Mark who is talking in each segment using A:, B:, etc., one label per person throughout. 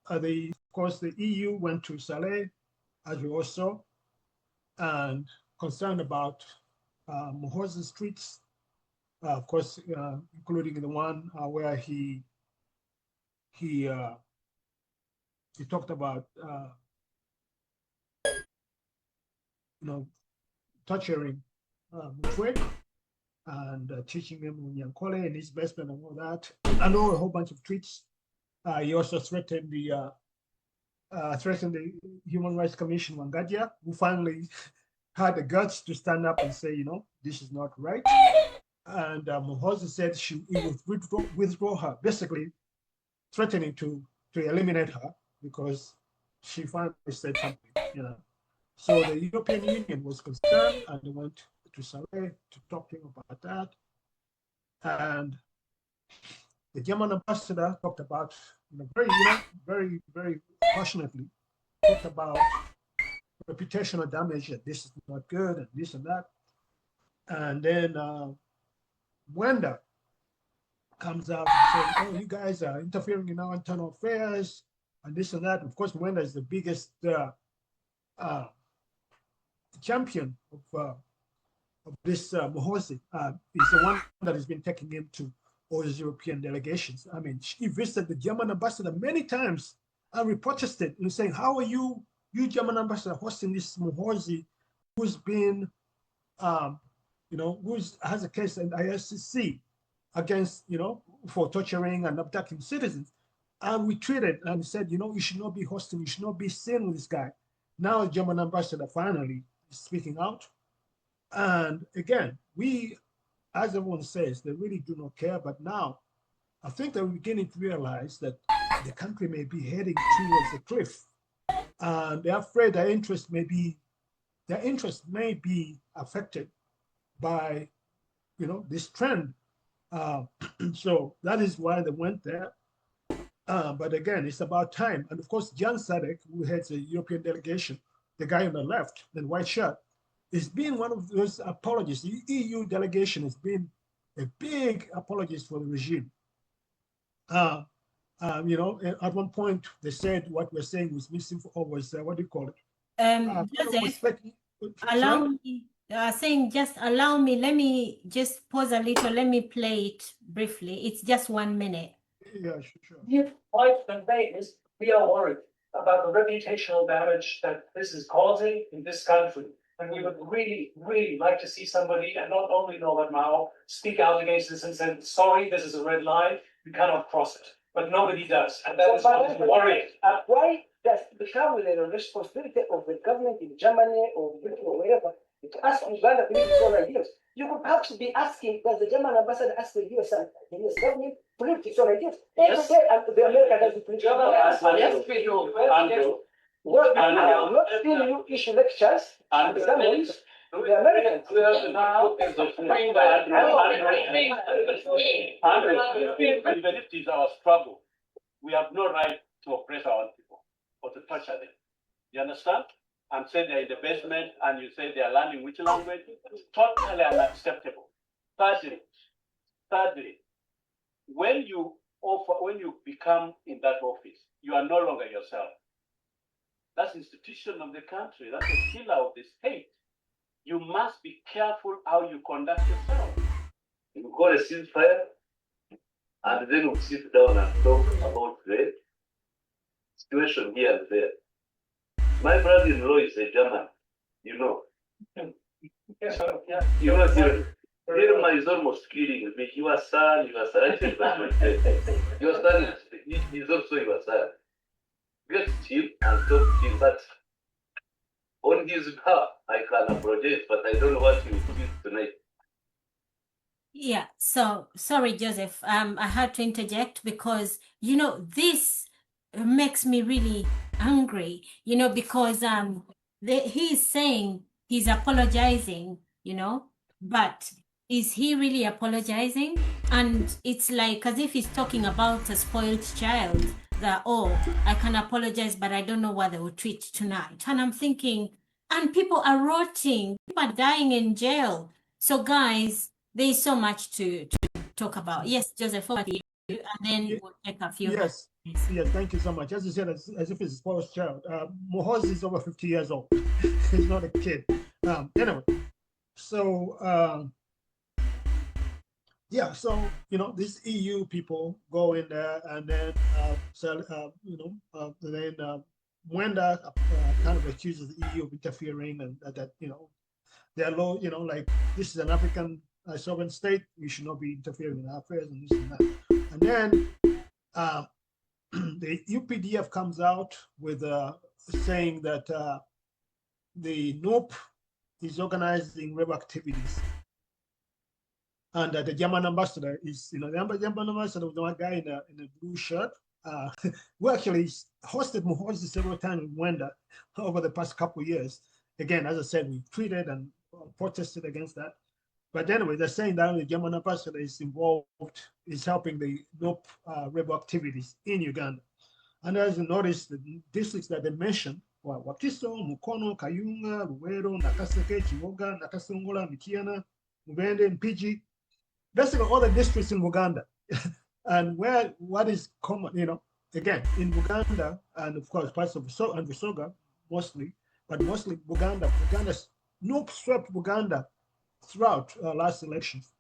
A: of course, the EU went to Saleh, as we all saw, and concerned about Muhoozi streets, of course, including the one where he talked about torturing Mutwe and teaching him Nyankole and his basement and all that, and a whole bunch of tweets. He also threatened the Human Rights Commission Wangadia, who finally had the guts to stand up and say, this is not right. And Muhoozi said he would withdraw her, basically threatening to eliminate her because she finally said something, So the European Union was concerned, and they went to Saleh to talk to him about that. And the German ambassador talked about, very, very passionately, talked about reputational damage, that this is not good, and this and that. And then Mwenda comes out and says, oh, you guys are interfering in our internal affairs, and this and that. Of course, Mwenda is the biggest champion of this Muhoozi. He's the one that has been taking him to all these European delegations. I mean, she visited the German ambassador many times and we protested and saying, how are you German ambassador, hosting this Muhoozi who's been, who has a case in ICC against, for torturing and abducting citizens. And we treated and said, you should not be hosting, you should not be seen with this guy. Now the German ambassador finally is speaking out. And again, we, as everyone says, they really do not care. But now I think they're beginning to realize that the country may be heading towards a cliff. And they're afraid their interest may be affected by, this trend. So that is why they went there. But again, it's about time. And of course, Jan Sadek, who heads the European delegation, the guy on the left, the white shirt, is being one of those apologists. The EU delegation has been a big apologist for the regime. At one point they said what we're saying was missing or was what do you call it?
B: Joseph, allow me. Saying just allow me. Let me just pause a little. Let me play it briefly. It's just 1 minute.
A: Yeah, sure.
C: The point to convey is we are worried about the reputational damage that this is causing in this country. And we would really, really like to see somebody, and not only Norbert Mao, speak out against this and say, sorry, this is a red line, we cannot cross it. But nobody does, and that is what is worrying.
D: Why does it become the responsibility of the government in Germany or Britain or wherever to ask Uganda to leave its own ideas? You could perhaps be asking, does the German ambassador ask the US government to leave its own ideas?
C: Yes.
D: The American has to
C: Yes, we do.
D: Well, not still you issue lectures and the Americans.
E: Even if it is our struggle, we have no right to oppress our own people or to torture them. You understand? And say they're in the basement and you say they are learning which language. It's totally unacceptable. Thirdly, when you become in that office, you are no longer yourself. That's the institution of the country. That's the pillar of the state. You must be careful how you conduct yourself.
F: You call a ceasefire, and then we sit down and talk about the situation here and there. My brother-in-law is a German, Irma is almost killing me. Your son, I said, your son is also your son. Get him and talk to him, but on his behalf, I can apologize, but I don't know what he will do tonight.
B: Yeah, so sorry, Joseph. I had to interject because, this makes me really angry, because he's saying he's apologizing, but is he really apologizing? And it's like as if he's talking about a spoiled child that, oh, I can apologize, but I don't know what they will treat tonight. And I'm thinking, and people are rotting, people are dying in jail. So guys, there's so much to talk about. Yes, Joseph, over to you, and then we'll take a few.
A: Yes, Yes, thank you so much. As you said, as if it's a spoiled child. Muhoozi is over 50 years old. He's not a kid. Anyway, so yeah, so these EU people go in there and then then Mwenda kind of accuses the EU of interfering and that they're low, like this is an African sovereign state, we should not be interfering in our affairs and this and that. And then the UPDF comes out with saying that the NOP is organizing rebel activities. And the German ambassador is, the German ambassador was one guy in a blue shirt. We actually hosted Muhoozi several times in Rwanda over the past couple of years. Again, as I said, we tweeted and protested against that. But anyway, they're saying that the German ambassador is involved, is helping the NOP rebel activities in Uganda. And as you notice, the districts that they mentioned were Wakiso, Mukono, Kayunga, Luwero, Nakaseke, Chimoga, Nakasongola, Mikiana, Mubende, and Piji. Basically all the districts in Uganda. And what is common, again, in Uganda, and of course parts of Busoga mostly, but mostly Uganda's NOP swept Uganda throughout last elections.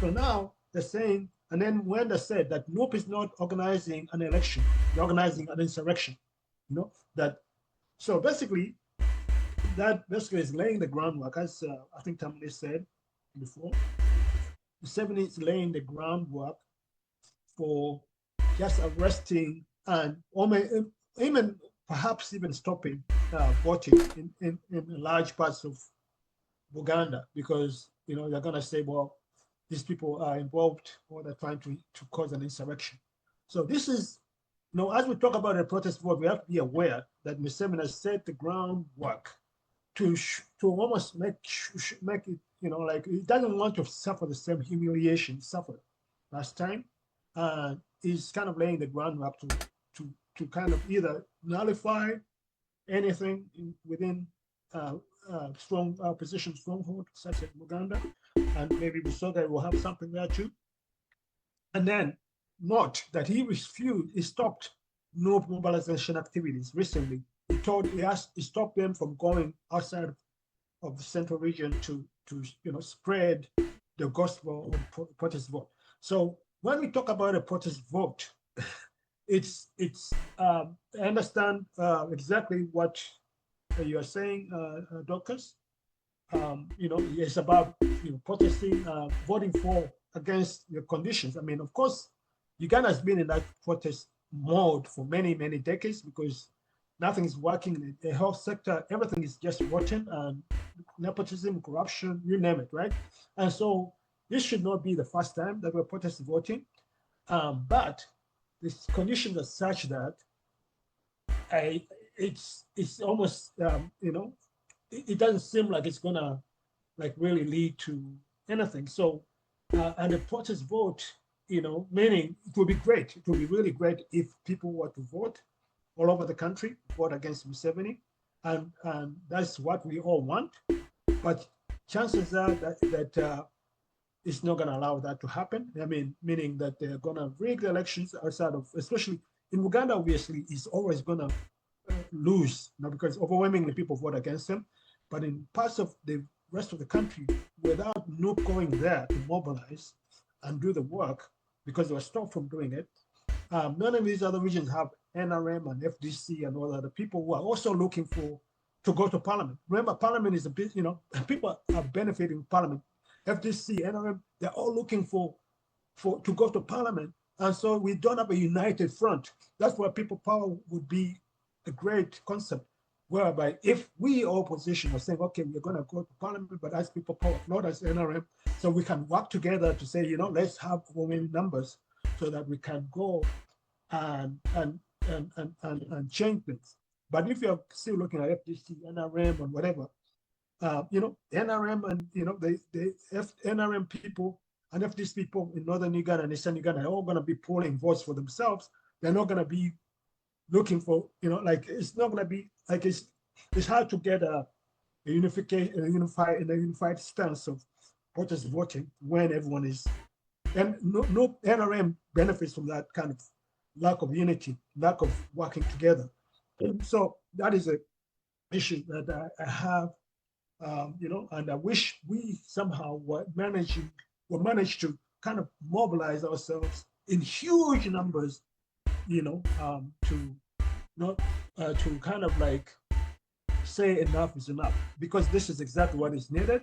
A: So now they're saying, and then when they said that NOP is not organizing an election, they're organizing an insurrection, so basically that basically is laying the groundwork, as I think Tamale said before. The 70 is laying the groundwork for just arresting and even perhaps even stopping voting in large parts of Uganda, because they're going to say, well, these people are involved or they're trying to cause an insurrection. So this is, as we talk about a protest vote, we have to be aware that Museveni has set the groundwork to almost make it, like he doesn't want to suffer the same humiliation he suffered last time. He's kind of laying the groundwork to kind of either nullify anything within strong opposition stronghold such as Uganda, and maybe Busoga will have something there too. And then note that he stopped no mobilization activities recently. He stopped them from going outside of the central region to spread the gospel of protest vote. So when we talk about a protest vote, I understand exactly what you're saying, Dorcas. It's about protesting, voting against the conditions. I mean, of course, Uganda has been in that protest mode for many, many decades because nothing is working. The health sector, everything is just rotten, and nepotism, corruption, you name it, right? And so this should not be the first time that we're protest voting, but the conditions are such that it's almost it doesn't seem like it's gonna really lead to anything. So and the protest vote, meaning it would be great. It would be really great if people were to vote all over the country, vote against Museveni, and that's what we all want. But chances are that it's not going to allow that to happen. I mean, meaning that they're going to rig the elections outside of, especially in Uganda, obviously, is always going to lose, because overwhelmingly people vote against him. But in parts of the rest of the country, without NUP going there to mobilize and do the work, because they were stopped from doing it, none of these other regions have NRM and FDC and all the other people who are also looking to go to parliament. Remember, parliament is a bit, people are benefiting from parliament. FDC, NRM, they're all looking to go to parliament. And so we don't have a united front. That's why people power would be a great concept, whereby if we opposition are saying, okay, we're going to go to parliament, but as people power, not as NRM, so we can work together to say, let's have women numbers so that we can go and change things. But if you're still looking at FDC, NRM, and whatever, NRM and the NRM people and FDC people in northern Uganda and eastern Uganda are all going to be polling votes for themselves. They're not going to be looking for, it's not going to be it's hard to get a unified stance of protest voting when everyone is, and no NRM benefits from that kind of lack of unity, lack of working together. So that is a issue that I have, you know, and I wish we somehow were managed to kind of mobilize ourselves in huge numbers, you know, to not to kind of like say enough is enough, because this is exactly what is needed.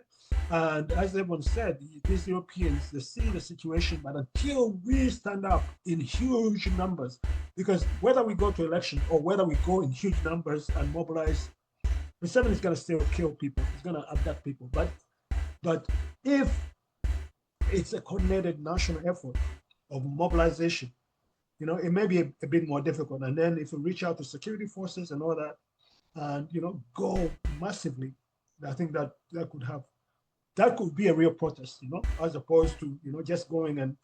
A: And as everyone said, these Europeans, they see the situation, but until we stand up in huge numbers, because whether we go to election or whether we go in huge numbers and mobilize, Museveni is going to still kill people. He's going to abduct people. But if it's a coordinated national effort of mobilization, you know, it may be a bit more difficult. And then if we reach out to security forces and all that, and you know, go massively, I think that that could be a real protest, you know, as opposed to, you know, just going and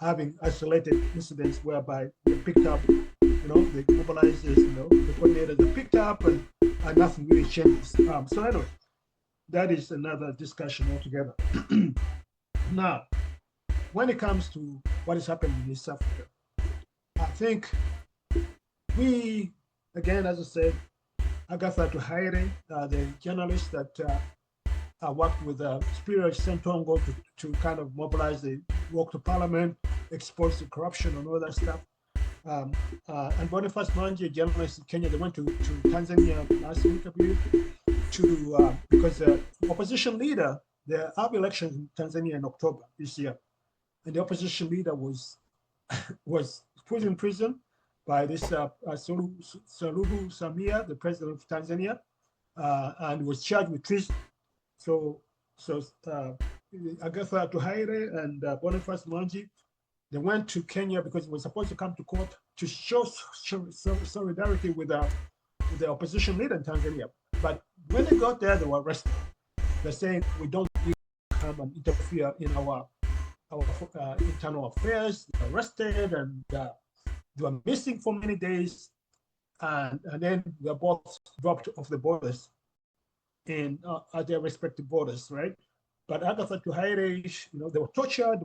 A: having isolated incidents whereby they picked up, you know, the mobilizers, you know, the coordinators, they picked up and nothing really changes. So anyway, that is another discussion altogether. Now, when it comes to what is happening in East Africa, I think we, again, as I said, Agatha Tuhaire, the journalist that worked with Spirit Sentongo to kind of mobilize the walk to Parliament, expose the corruption and all that stuff. And Boniface Mwangi, a journalist in Kenya, they went to Tanzania last week, I believe, because the opposition leader, there are elections in Tanzania in October this year, and the opposition leader was put in prison by this Suluhu Samia, the president of Tanzania, and was charged with treason. So Agatha Tuhaire and Boniface Mwangi, they went to Kenya because it was supposed to come to court to show solidarity with the opposition leader in Tanzania. But when they got there, they were arrested. They're saying, we don't come and interfere in our internal affairs. They were arrested and they were missing for many days. And then they were both dropped off the borders in at their respective borders, right? But Agatha Tuhaire, you know, they were tortured,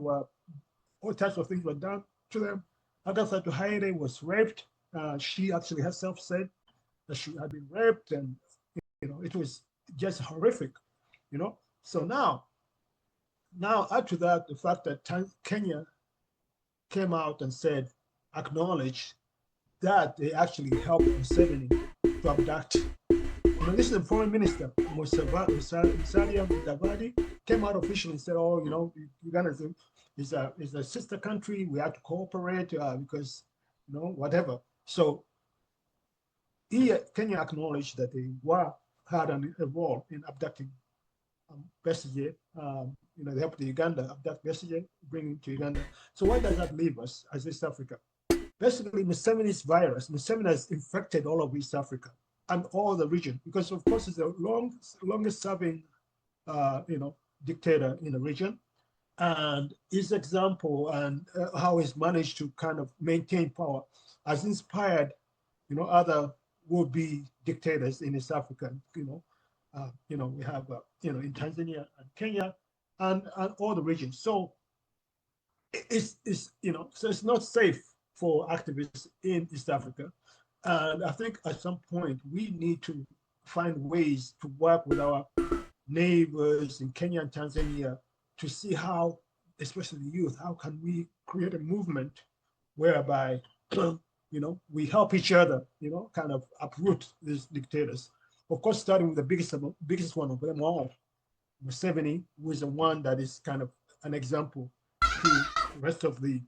A: all types of things were done to them. Agatha Tuhaire was raped. She actually herself said that she had been raped, and you know, it was just horrific, you know. So now add to that the fact that Kenya came out and said, acknowledged that they actually helped Museveni to abduct. You know, this is the foreign minister, Musalia Mudavadi, came out officially and said, oh, you know, Uganda is a sister country. We have to cooperate because, you know, whatever. So Kenya acknowledged that they had a role in abducting Besigye. You know, they helped the Uganda abduct Besigye, bring him to Uganda. So why does that leave us as East Africa? Basically, Museveni's virus, Museveni has infected all of East Africa and all the region, because of course it's the longest serving, you know, dictator in the region. And his example and how he's managed to kind of maintain power has inspired, you know, other would-be dictators in East Africa. You know, we have, you know, in Tanzania and Kenya and all the regions. So it's you know, so it's not safe for activists in East Africa. And I think at some point we need to find ways to work with our neighbors in Kenya and Tanzania to see how, especially the youth, how can we create a movement whereby, you know, we help each other, you know, kind of uproot these dictators. Of course, starting with the biggest one of them all, Museveni, who is the one that is kind of an example to the rest of the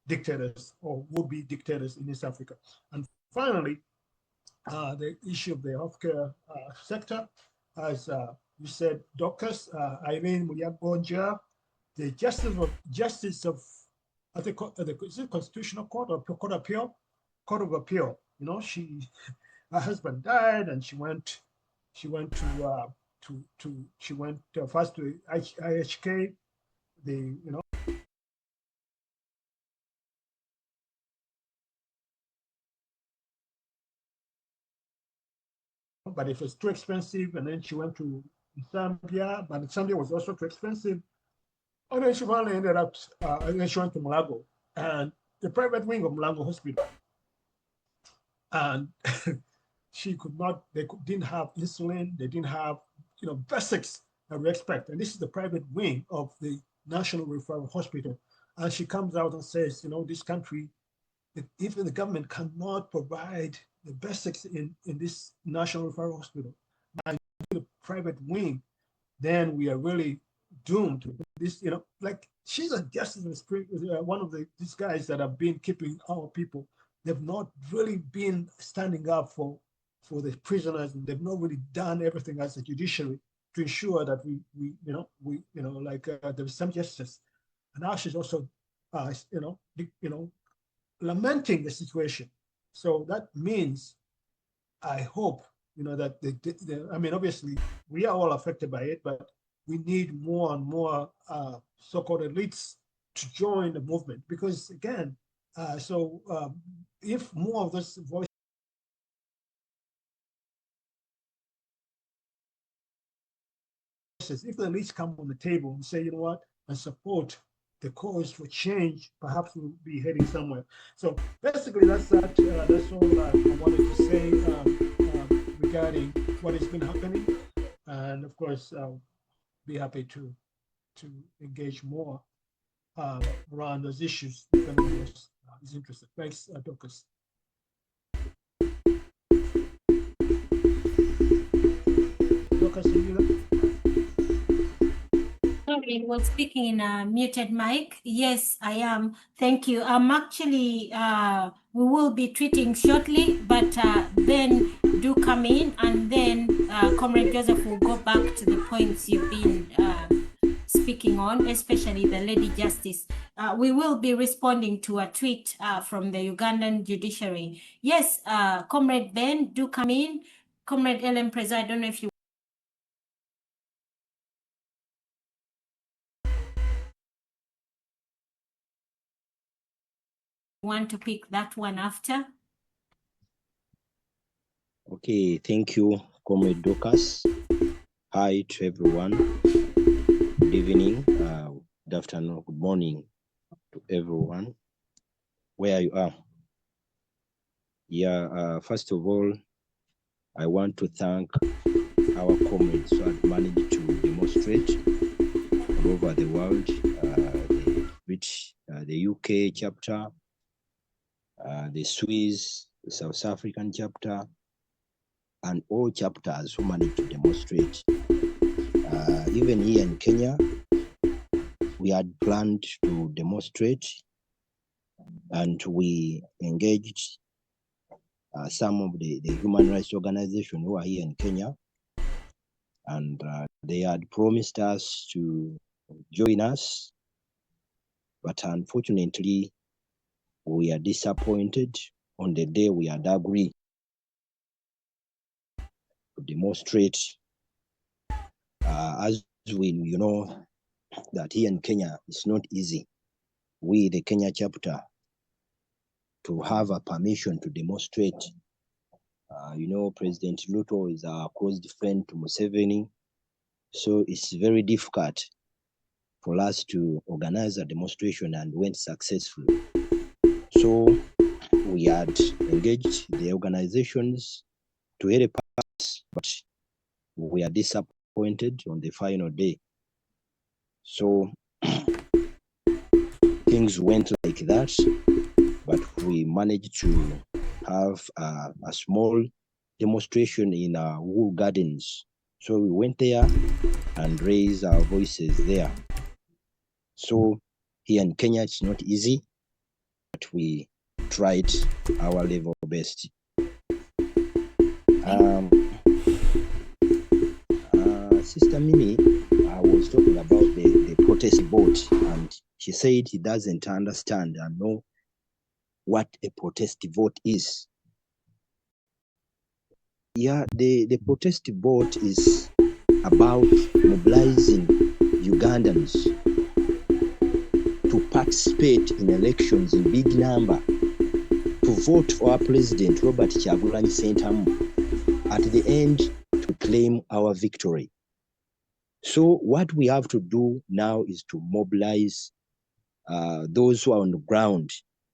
A: dictators or would-be dictators in East Africa. And finally, the issue of the healthcare sector, as you said, doctors, Irene Muyagonja, the justice of I think is it Constitutional Court or Court of Appeal. You know, her husband died, and she went first to IHK, you know. But it was too expensive, and then she went to Zambia, but Zambia was also too expensive. And then she finally ended up, and then she went to Malago. And the private wing of Mlango Hospital. And she could not, didn't have insulin, they didn't have, basics that we expect. And this is the private wing of the National Referral Hospital. And she comes out and says, this country, even the government cannot provide the basics in this National Referral Hospital. By the private wing, then we are really doomed to this, like she's a justice in the spirit, one of these guys that have been keeping our people. They've not really been standing up for the prisoners, and they've not really done everything as a judiciary to ensure that there's some justice. And now she's also, lamenting the situation. So that means, I hope, that I mean, obviously, we are all affected by it, but we need more and more so-called elites to join the movement, because again, if more of those voices, if the elites come on the table and say, and support the cause for change, perhaps we'll be heading somewhere. So basically, that's all I wanted to say regarding what has been happening. And of course, I'll be happy to engage more around those issues if anyone else is interested. Thanks, Dorcas. Dorcas, are you there?
B: Sorry, was speaking in a muted mic. Yes, I am. Thank you. I'm actually, we will be treating shortly, but then do come in, and then Comrade Joseph will go back to the points you've been speaking on, especially the Lady Justice. We will be responding to a tweet from the Ugandan judiciary. Yes, Comrade Ben, do come in. Comrade Ellen Preza, I don't know if you want to pick that one after.
G: Okay, thank you, Comrade Dorcas. Hi to everyone. Good evening, good afternoon, good morning to everyone, where you are. Yeah, first of all, I want to thank our comrades who have managed to demonstrate all over the world, the UK chapter, the Swiss, the South African chapter, and all chapters who managed to demonstrate. Even here in Kenya, we had planned to demonstrate, and we engaged some of the human rights organizations who are here in Kenya, and they had promised us to join us, but unfortunately, we are disappointed on the day we had agreed to demonstrate. As we know that here in Kenya, it's not easy. We, the Kenya chapter, to have a permission to demonstrate. President Ruto is our close friend to Museveni, so it's very difficult for us to organize a demonstration and went successfully. So we had engaged the organizations to help us, but we are disappointed on the final day. So things went like that, but we managed to have a small demonstration in Wool Gardens. So we went there and raised our voices there. So here in Kenya, it's not easy, but we tried our level best. Sister Mimi was talking about the protest vote, and she said he doesn't understand and know what a protest vote is. Yeah, the protest vote is about mobilizing Ugandans to participate in elections in big number, to vote for our president, Robert Kyagulanyi Ssentamu, at the end to claim our victory. So what we have to do now is to mobilize those who are on the ground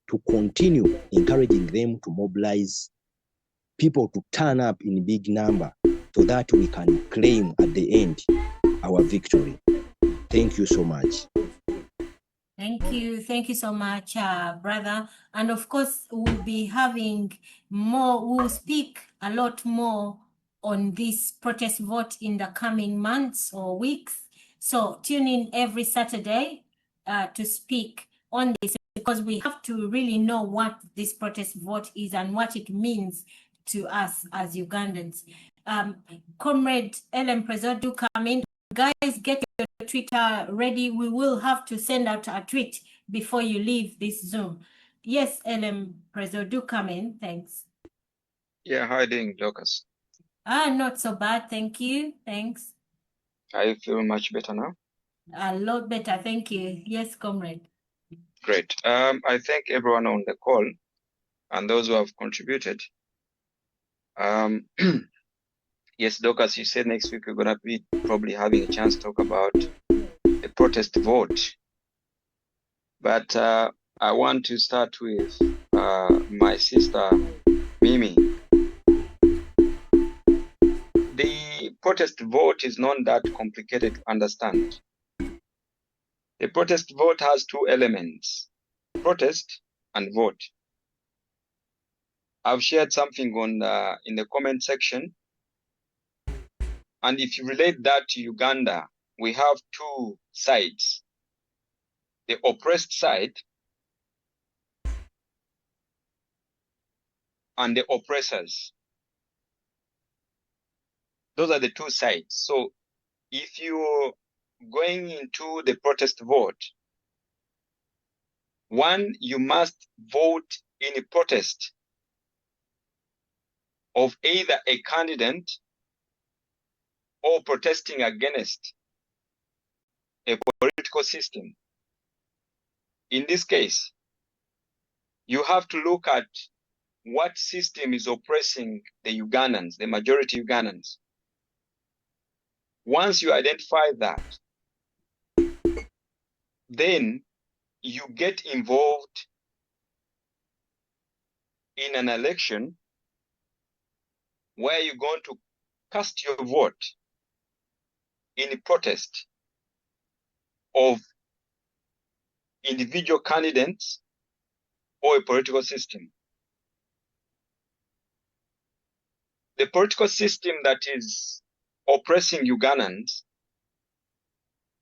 G: to continue encouraging them to mobilize people to turn up in big number so that we can claim at the end our victory. Thank you so much.
B: Thank you so much, brother. And of course, we'll be having more, we'll speak a lot more on this protest vote in the coming months or weeks. So tune in every Saturday to speak on this, because we have to really know what this protest vote is and what it means to us as Ugandans. Comrade Ellen Prezo, do come in. Guys, get your Twitter ready. We will have to send out a tweet before you leave this Zoom. Yes, Ellen Prezo, do come in. Thanks.
H: Yeah, how are you doing, Dorcas?
B: Not so bad, thank you. Thanks.
H: Are you feeling much better now?
B: A lot better, thank you. Yes, comrade.
H: Great. I thank everyone on the call and those who have contributed. Yes, Dorcas, you said next week we're gonna be probably having a chance to talk about the protest vote. But I want to start with my sister Mimi. The protest vote is not that complicated to understand. The protest vote has two elements: protest and vote. I've shared something on in the comment section, and if you relate that to Uganda, we have two sides: the oppressed side and the oppressors. Those are the two sides. So if you're going into the protest vote, one, you must vote in protest of either a candidate or protesting against a political system. In this case, you have to look at what system is oppressing the Ugandans, the majority Ugandans. Once you identify that, then you get involved in an election where you're going to cast your vote in protest of individual candidates or a political system. The political system that is oppressing Ugandans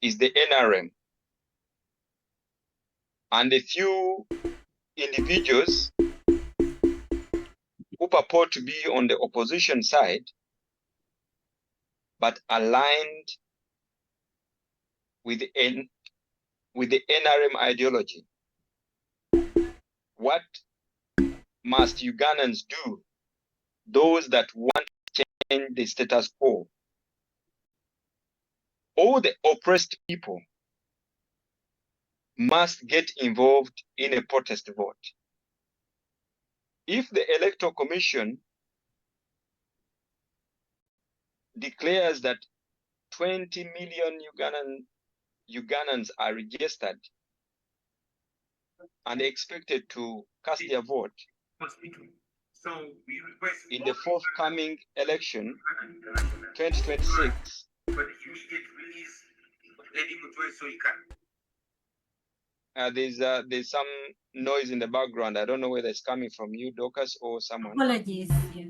H: is the NRM, and a few individuals who purport to be on the opposition side but aligned with the NRM ideology. What must Ugandans do, those that want to change the status quo? All the oppressed people must get involved in a protest vote. If the Electoral Commission declares that 20 million Ugandans are registered and expected to cast their vote in the forthcoming election, 2026, there's some noise in the background. I don't know whether it's coming from you, Dorcas, or someone.
B: Apologies. Yeah.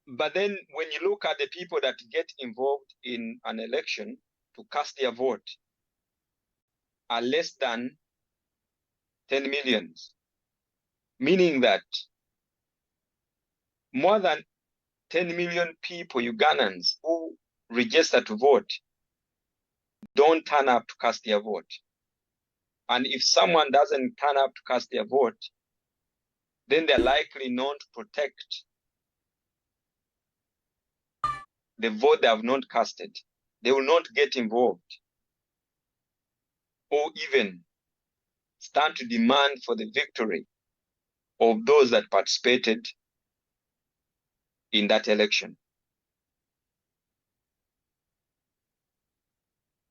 H: But then when you look at the people that get involved in an election to cast their vote are less than 10 million, meaning that more than 10 million people, Ugandans, who register to vote, don't turn up to cast their vote. And if someone doesn't turn up to cast their vote, then they're likely not to protect the vote they have not casted. They will not get involved or even stand to demand for the victory of those that participated in that election.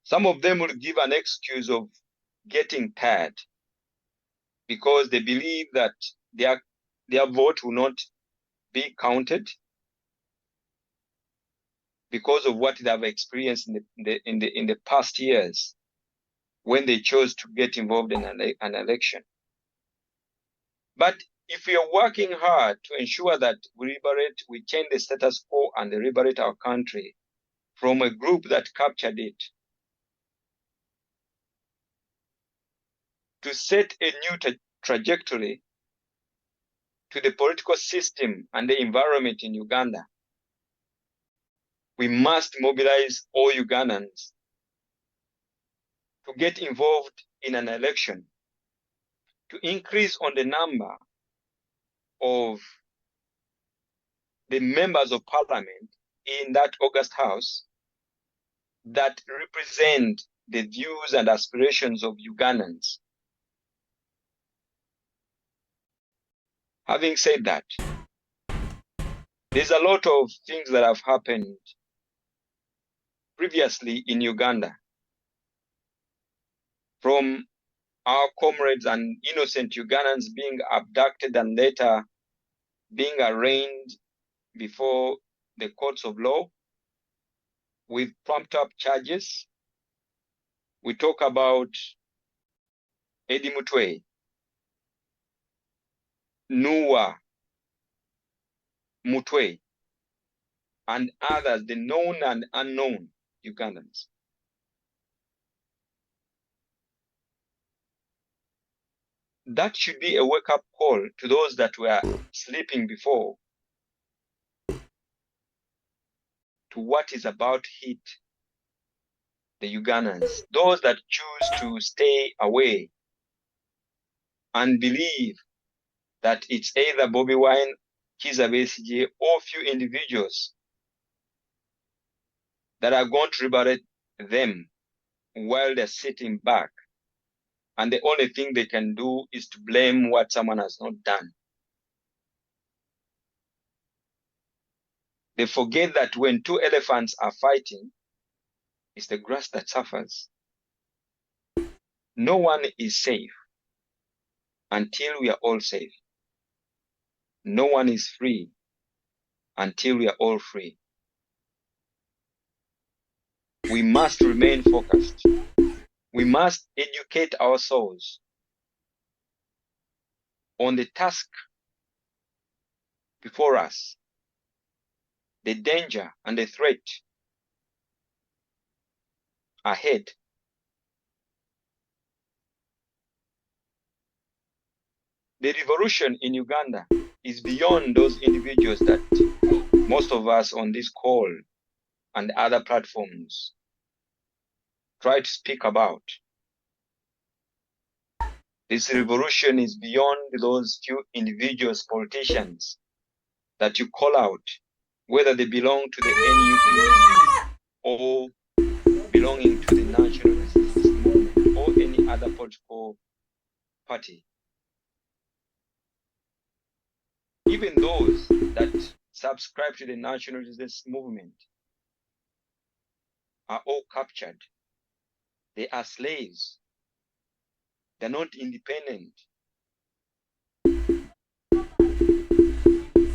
H: Some of them will give an excuse of getting tired because they believe that their vote will not be counted because of what they have experienced in the past years when they chose to get involved in an election. But if we are working hard to ensure that we change the status quo and liberate our country from a group that captured it, to set a new trajectory to the political system and the environment in Uganda, we must mobilize all Ugandans to get involved in an election, to increase on the number of the members of parliament in that August House that represent the views and aspirations of Ugandans. Having said that, there's a lot of things that have happened previously in Uganda, from our comrades and innocent Ugandans being abducted and later being arraigned before the courts of law with pumped up charges. We talk about Eddie Mutwe, Nuwa Mutwe, and others, the known and unknown Ugandans. That should be a wake-up call to those that were sleeping before, to what is about to hit the Ugandans, those that choose to stay away and believe that it's either Bobby Wine, Kizza Besigye, or few individuals that are going to liberate them while they're sitting back. And the only thing they can do is to blame what someone has not done. They forget that when two elephants are fighting, it's the grass that suffers. No one is safe until we are all safe. No one is free until we are all free. We must remain focused. We must educate ourselves on the task before us, the danger and the threat ahead. The revolution in Uganda is beyond those individuals that most of us on this call and other platforms try to speak about. This revolution is beyond those few individuals, politicians, that you call out, whether they belong to the NUP or belonging to the National Resistance Movement or any other political party. Even those that subscribe to the National Resistance Movement are all captured. They are slaves. They're not independent.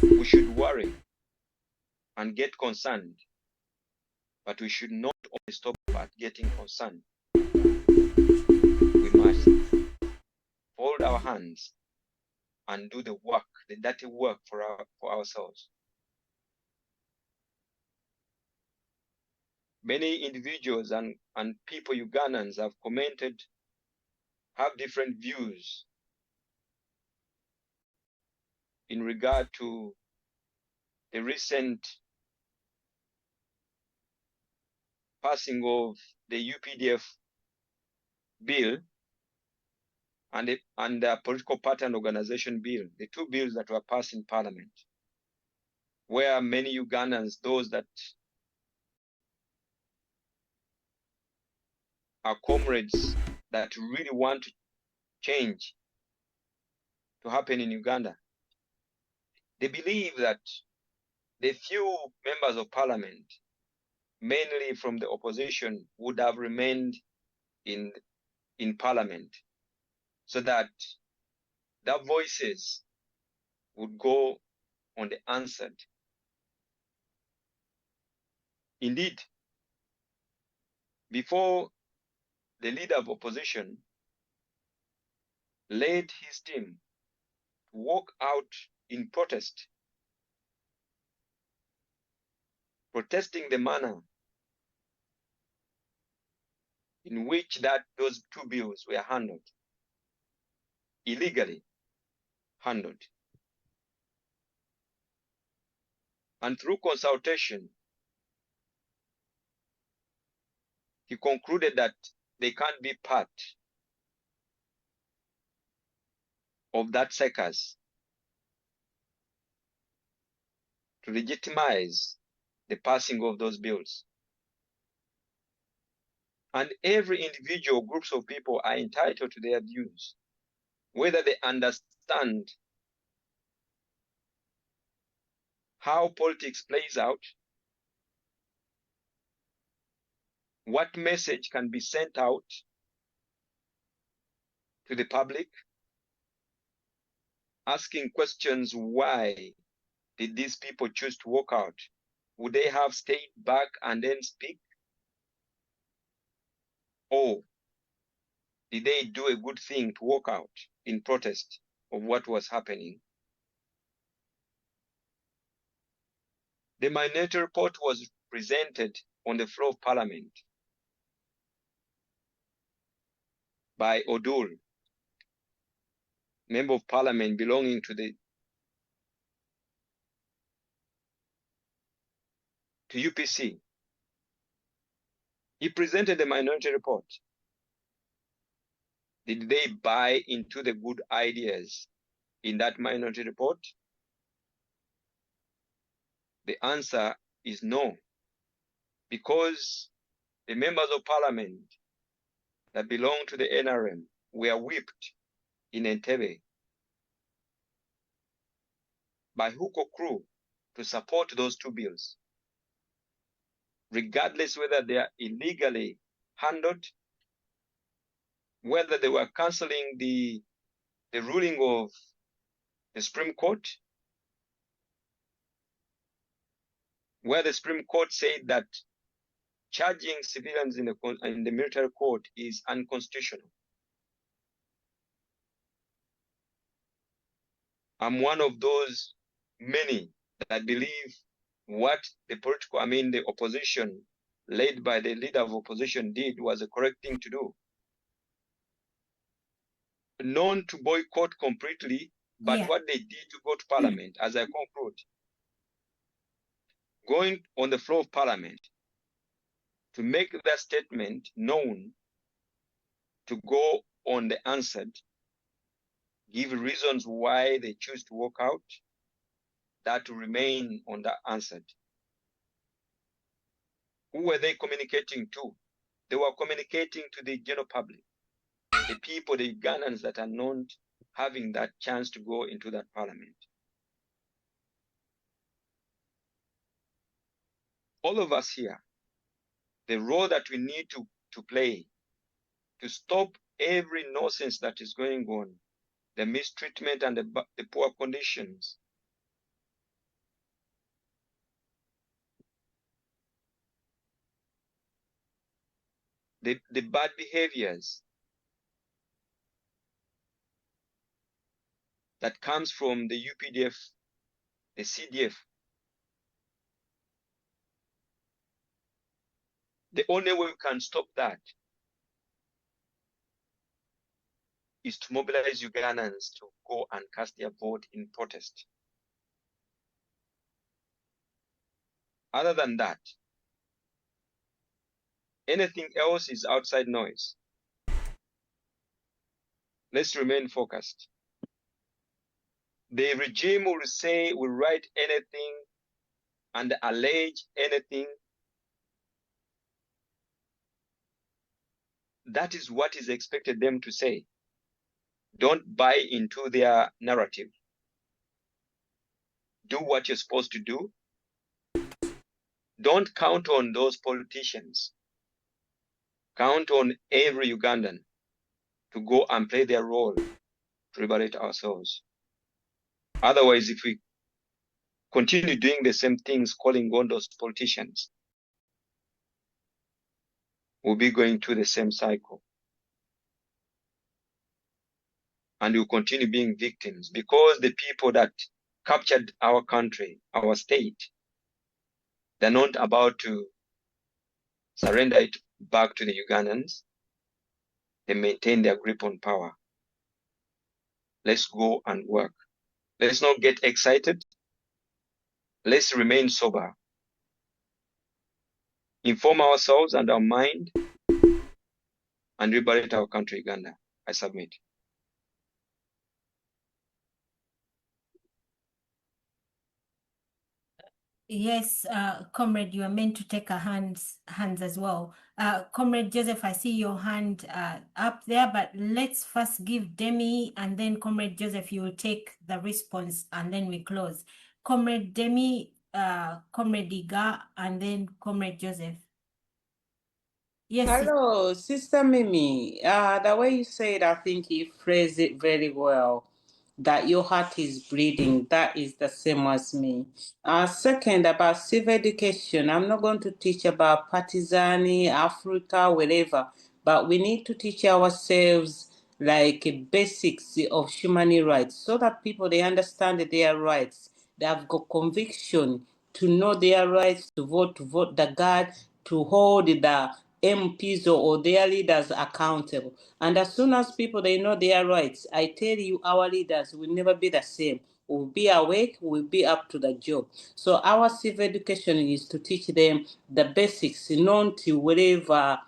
H: We should worry and get concerned, but we should not only stop at getting concerned. We must fold our hands and do the work, the dirty work for ourselves. Many individuals and people, Ugandans, have commented, have different views in regard to the recent passing of the UPDF bill and the political party and organization bill, the two bills that were passed in Parliament, where many Ugandans, those that are comrades that really want change to happen in Uganda, they believe that the few members of parliament mainly from the opposition, would have remained in Parliament, so that their voices would go unanswered. Indeed, before the leader of opposition led his team to walk out in protest, protesting the manner in which those two bills were handled, illegally handled. And through consultation, he concluded that they can't be part of that circus to legitimize the passing of those bills. And every individual, groups of people are entitled to their views, whether they understand how politics plays out, what message can be sent out to the public, asking questions: why did these people choose to walk out? Would they have stayed back and then speak? Or did they do a good thing to walk out in protest of what was happening? The Minority Report was presented on the floor of Parliament by Odul, Member of Parliament belonging to UPC. He presented the Minority Report. Did they buy into the good ideas in that Minority Report? The answer is no, because the members of Parliament that belong to the NRM were whipped in Entebbe by hook or crook to support those two bills, regardless whether they are illegally handled, whether they were cancelling the ruling of the Supreme Court, where the Supreme Court said that charging civilians in the military court is unconstitutional. I'm one of those many that believe what the opposition, led by the leader of opposition, did was the correct thing to do. Known to boycott completely, but
B: Yeah.
H: what they did to go to Parliament, as I conclude, going on the floor of Parliament to make their statement known, to go on the answered, give reasons why they choose to walk out, that to remain on the answered. Who were they communicating to? They were communicating to the general public, the people, the Ugandans that are not having that chance to go into that Parliament. All of us here, the role that we need to play to stop every nonsense that is going on, the mistreatment and the poor conditions, the bad behaviors that comes from the UPDF, the CDF. The only way we can stop that is to mobilize Ugandans to go and cast their vote in protest. Other than that, anything else is outside noise. Let's remain focused. The regime will say, will write anything and allege anything. That is what is expected them to say. Don't buy into their narrative. Do what you're supposed to do. Don't count on those politicians. Count on every Ugandan to go and play their role to liberate ourselves. Otherwise, if we continue doing the same things, calling on those politicians, we'll be going through the same cycle. And we'll continue being victims because the people that captured our country, our state, they're not about to surrender it back to the Ugandans. They maintain their grip on power. Let's go and work. Let's not get excited. Let's remain sober. Inform ourselves and our mind and liberate our country, Uganda. I submit.
B: Yes, Comrade, you are meant to take a hands as well. Comrade Joseph, I see your hand up there, but let's first give Demi, and then Comrade Joseph, you will take the response, and then we close. Comrade Demi, Comrade Iga, and then Comrade Joseph. Yes.
I: Hello, Sister Mimi. The way you say it, I think you phrased it very well. That your heart is bleeding. That is the same as me. Second, about civil education. I'm not going to teach about partisani, Africa, wherever, but we need to teach ourselves like basics of human rights so that people, they understand their rights. They have got conviction to know their rights, to vote the guard, to hold the MPs or their leaders accountable. And as soon as people, they know their rights, I tell you, our leaders will never be the same. We'll be awake, we'll be up to the job. So our civil education is to teach them the basics, known to whatever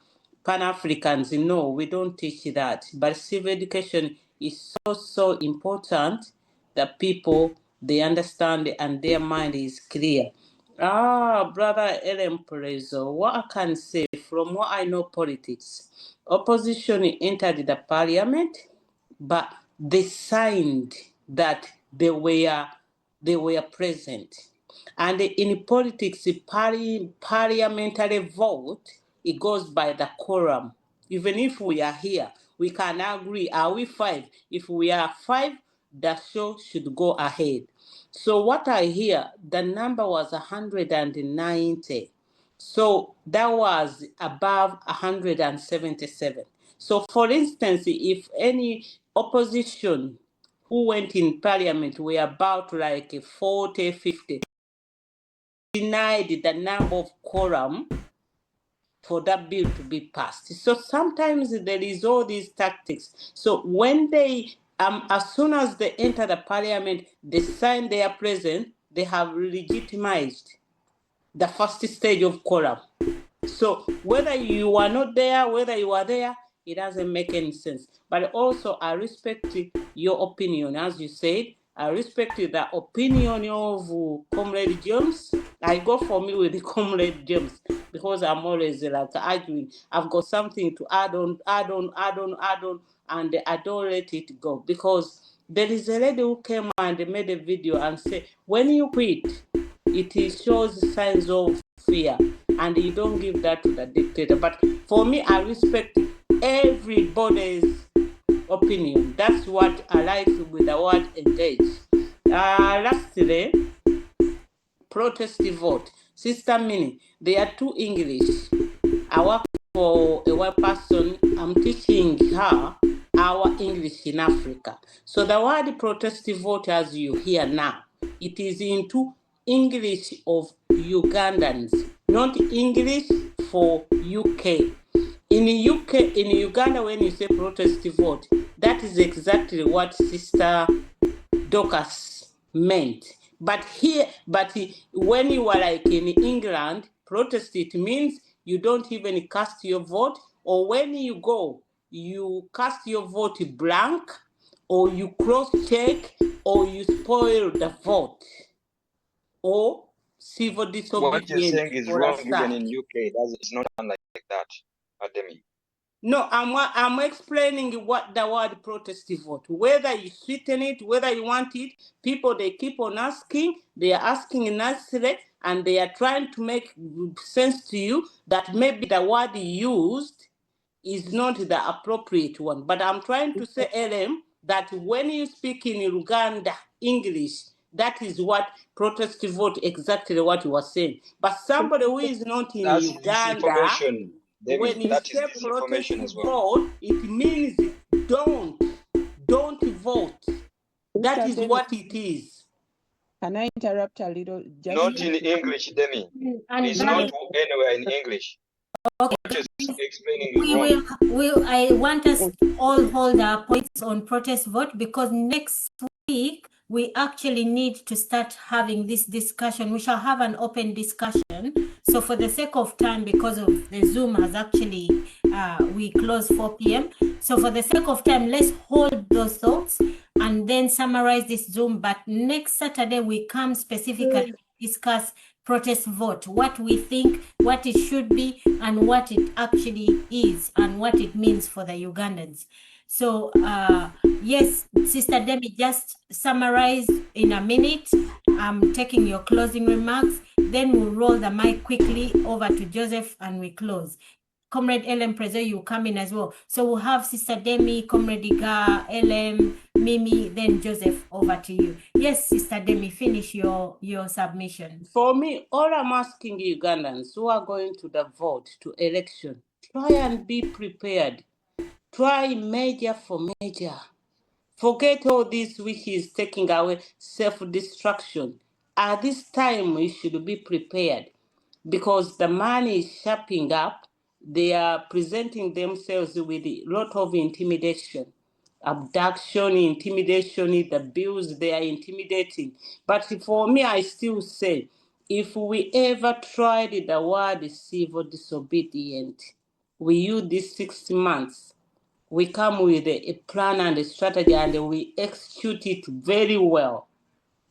I: Pan-Africans know. We don't teach that. But civil education is so important that people, they understand and their mind is clear. Brother Ellen Prezo, what I can say from what I know politics, opposition entered the parliament, but they signed that they were present. And in politics, parliamentary vote, it goes by the quorum. Even if we are here, we can agree, are we 5? If we are 5, the show should go ahead. So what I hear, the number was 190. So that was above 177. So for instance, if any opposition who went in parliament were about like 40, 50, denied the number of quorum for that bill to be passed. So sometimes there is all these tactics. So when they, as soon as they enter the parliament, they sign their presence, they have legitimized the first stage of quorum. So whether you are not there, whether you are there, it doesn't make any sense. But also, I respect your opinion. As you said, I respect the opinion of Comrade James. I go for me with the Comrade James because I'm always like arguing. I've got something to add on, and I don't let it go. Because there is a lady who came and made a video and said, when you quit, it shows signs of fear, and you don't give that to the dictator. But for me, I respect everybody's opinion. That's what I like with the word engage. Lastly, protest vote. Sister Minnie, there are 2 English. I work for a white person. I'm teaching her our English in Africa. So the word protest vote, as you hear now, it is into English of Ugandans, not English for UK. In Uganda, when you say protest vote, that is exactly what Sister Dorcas meant. But when you are like in England, protest, it means you don't even cast your vote, or when you go, you cast your vote blank, or you cross-check, or you spoil the vote, or civil disobedience.
H: What you're saying is
I: or
H: wrong
I: assault.
H: even in UK. It's not done like that, Ademi.
I: No, I'm explaining what the word protest vote. Whether you sweeten it, whether you want it, people, they keep on asking. They are asking nicely, and they are trying to make sense to you that maybe the word used is not the appropriate one. But I'm trying to say, LM, that when you speak in Uganda English, that is what protest vote, exactly what you were saying. But somebody who is not in
H: That's
I: Uganda,
H: disinformation, Demi.
I: when you
H: That is
I: say protest
H: disinformation as well.
I: vote, it means don't vote. That is what it is.
J: Can I interrupt a little? Just
H: Not in English, Demi.
B: And
H: It's
B: guys,
H: not anywhere in English.
B: okay,
H: What you're explaining is
B: we
H: wrong.
B: I want us to all hold our points on protest vote, because next week we actually need to start having this discussion. We shall have an open discussion. So for the sake of time, because of the Zoom has actually, we close 4 p.m. So for the sake of time, let's hold those thoughts and then summarize this Zoom. But next Saturday, we come specifically discuss protest vote, what we think, what it should be, and what it actually is, and what it means for the Ugandans. So, yes, Sister Demi, just summarize in a minute. I'm taking your closing remarks. Then we'll roll the mic quickly over to Joseph and we close. Comrade Ellen Prezo, you come in as well. So we'll have Sister Demi, Comrade Iga, Ellen, Mimi, then Joseph, over to you. Yes, Sister Demi, finish your submission.
I: For me, all I'm asking Ugandans who are going to the vote, to election, try and be prepared. Try measure for measure. Forget all this which is taking away self-destruction. At this time, we should be prepared, because the money is sharpening up. They are presenting themselves with a lot of intimidation, abduction, intimidation, the bills they are intimidating. But for me, I still say, if we ever tried the word civil disobedient, we use these 6 months, we come with a plan and a strategy, and we execute it very well.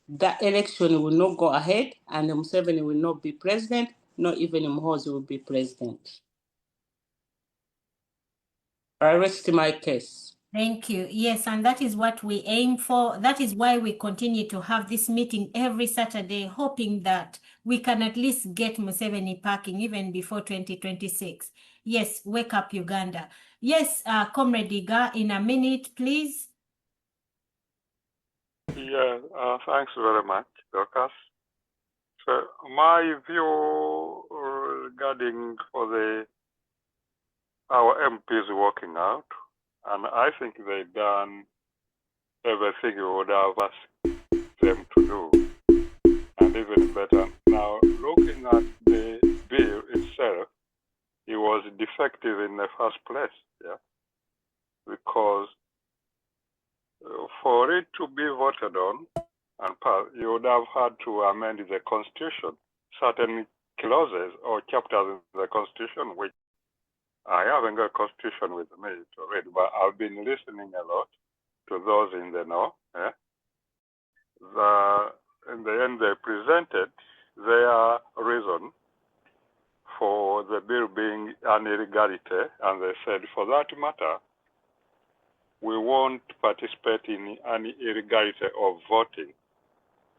I: The election will not go ahead, and Museveni will not be president, not even Muhoozi will be president. I rest my case.
B: Thank you. Yes, and that is what we aim for. That is why we continue to have this meeting every Saturday, hoping that we can at least get Museveni packing even before 2026. Yes, wake up Uganda. Yes, Comrade Iga, in a minute, please.
K: Yeah, thanks very much, Dorcas. So my view regarding for our MPs working out, and I think they've done everything you would have asked them to do, and even better. Now, looking at the bill itself, it was defective in the first place, yeah, because for it to be voted on and passed, you would have had to amend the Constitution, certain clauses or chapters in the Constitution, which I haven't got a Constitution with me to read, but I've been listening a lot to those in the know. Yeah? In the end, they presented their reason for the bill being an illegality, and they said, for that matter, we won't participate in any illegality of voting.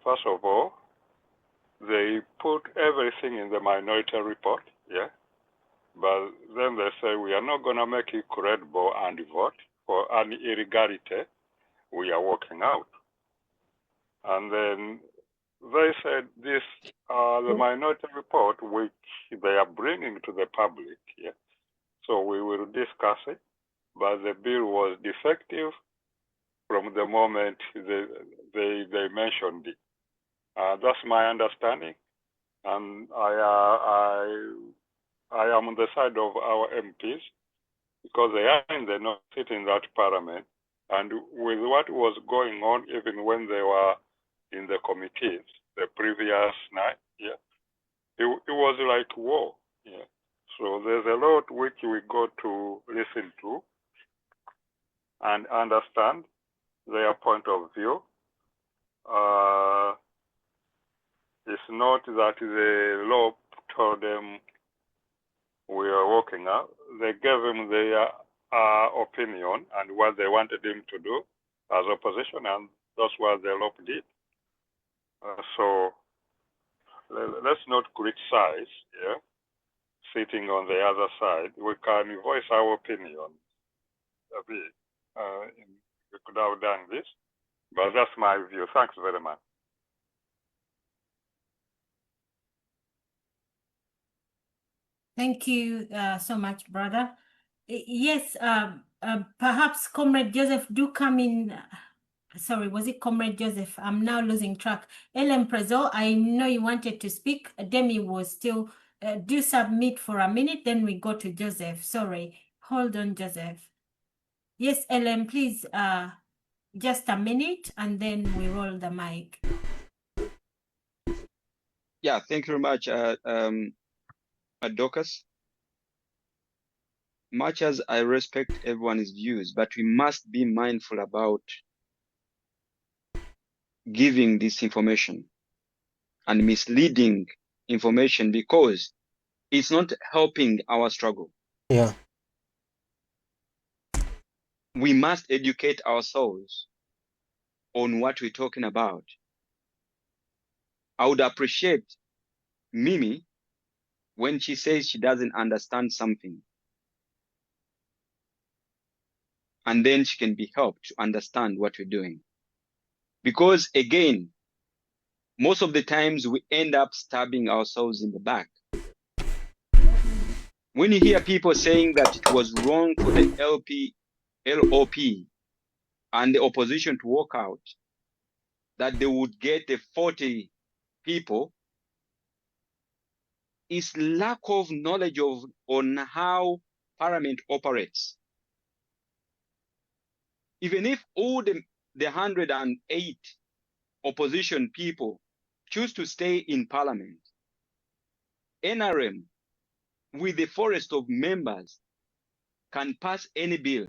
K: First of all, they put everything in the minority report, yeah? But then they say, we are not going to make it credible and vote for any illegality we are working out. And then they said this, the minority report, which they are bringing to the public, yeah? So we will discuss it. But the bill was defective from the moment they mentioned it. That's my understanding, and I am on the side of our MPs because they are in the North, sit in that parliament, and with what was going on, even when they were in the committees the previous night, yeah, it was like war, yeah. So there's a lot which we got to listen to and understand their point of view. It's not that the law told them we are working out. They gave him their opinion and what they wanted him to do as opposition, and that's what the law did. So let's not criticize, yeah, sitting on the other side. We can voice our opinion a bit. We could have done this, but that's my view. Thanks very much.
B: Thank you so much, brother. Yes, perhaps Comrade Joseph do come in. Sorry, was it Comrade Joseph? I'm now losing track. Ellen Prezo, I know you wanted to speak. Demi was still, do submit for a minute, then we go to Joseph. Sorry, hold on, Joseph. Yes, Ellen, please, just a minute, and then we roll the mic.
H: Yeah, thank you very much, Dorcas. Much as I respect everyone's views, but we must be mindful about giving this information and misleading information, because it's not helping our struggle.
L: Yeah.
H: We must educate ourselves on what we're talking about. I would appreciate Mimi when she says she doesn't understand something, and then she can be helped to understand what we're doing. Because again, most of the times we end up stabbing ourselves in the back. When you hear people saying that it was wrong for the LOP and the opposition to walk out, that they would get the 40 people, is lack of knowledge on how Parliament operates. Even if all the 108 opposition people choose to stay in Parliament, NRM, with the forest of members, can pass any bill